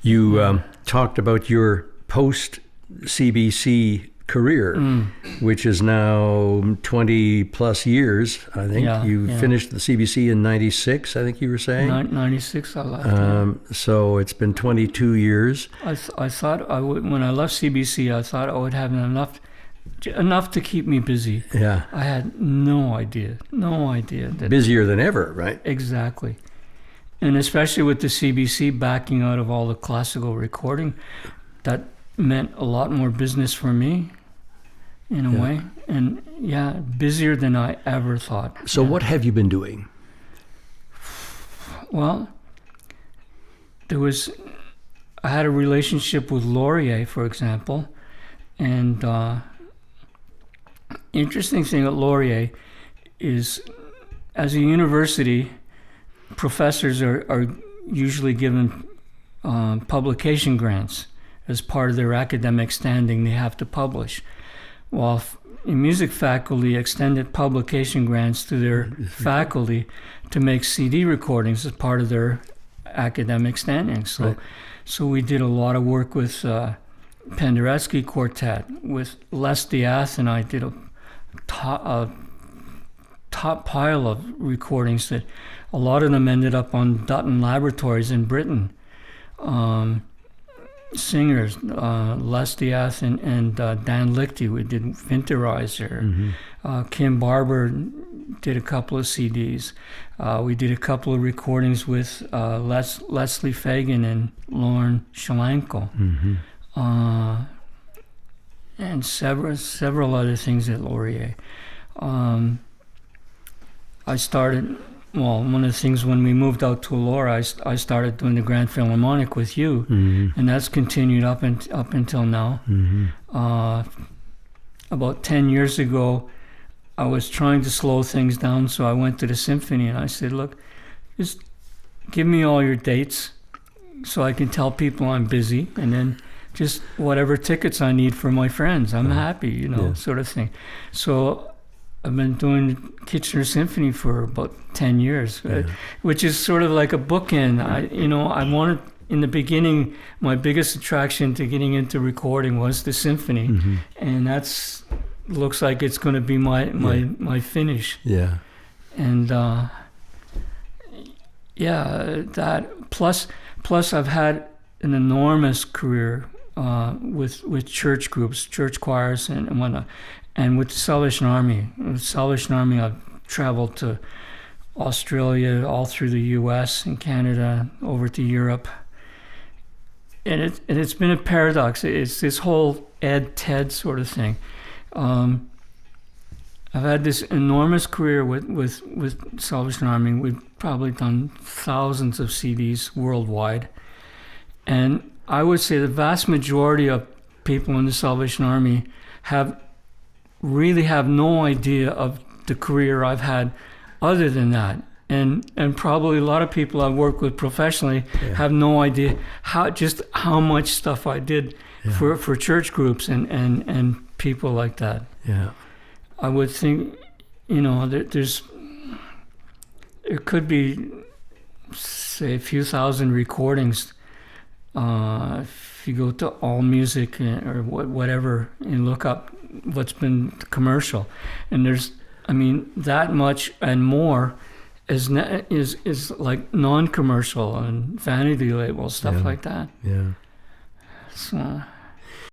You talked about your post-CBC career, which is now 20 plus years, I think. You finished the CBC in 96, I think you were saying? 96 I left. So it's been 22 years. I thought when I left CBC, I thought I would have enough to keep me busy. Yeah. I had no idea. Busier than ever, right? Exactly. And especially with the CBC backing out of all the classical recording, that meant a lot more business for me, in a way. And busier than I ever thought. So what have you been doing? Well, I had a relationship with Laurier, for example, and interesting thing at Laurier is, as a university, professors are usually given publication grants as part of their academic standing. They have to publish. While in music faculty extended publication grants to their faculty to make CD recordings as part of their academic standing. So we did a lot of work with Penderecki Quartet, with Les Diath, and I did a top pile of recordings that a lot of them ended up on Dutton Laboratories in Britain. Singers, Les Diath and Dan Lichty, we did Winterizer. Kim Barber did a couple of CDs. We did a couple of recordings with Leslie Fagan and Lauren Shalanko. And several other things at Laurier. One of the things when we moved out to Elora, I started doing the Grand Philharmonic with you, and that's continued up until now. About 10 years ago, I was trying to slow things down, so I went to the symphony and I said, look, just give me all your dates so I can tell people I'm busy, and then just whatever tickets I need for my friends, I'm happy, sort of thing. So I've been doing Kitchener Symphony for about 10 years, which is sort of like a bookend. I wanted, in the beginning, my biggest attraction to getting into recording was the symphony, and looks like it's going to be my finish. Yeah. And that plus I've had an enormous career with church groups, church choirs, and whatnot. And with the Salvation Army. With the Salvation Army, I've traveled to Australia, all through the US and Canada, over to Europe. And it's been a paradox. It's this whole Ed-Ted sort of thing. I've had this enormous career with Salvation Army. We've probably done thousands of CDs worldwide. And I would say the vast majority of people in the Salvation Army really have no idea of the career I've had other than that. And probably a lot of people I've worked with professionally have no idea how much stuff I did for church groups and people like that. Yeah. I would think, there could be, say, a few thousand recordings. If you go to AllMusic or whatever and look up what's been commercial, and there's, that much and more is like non-commercial and vanity labels, stuff like that. Yeah. So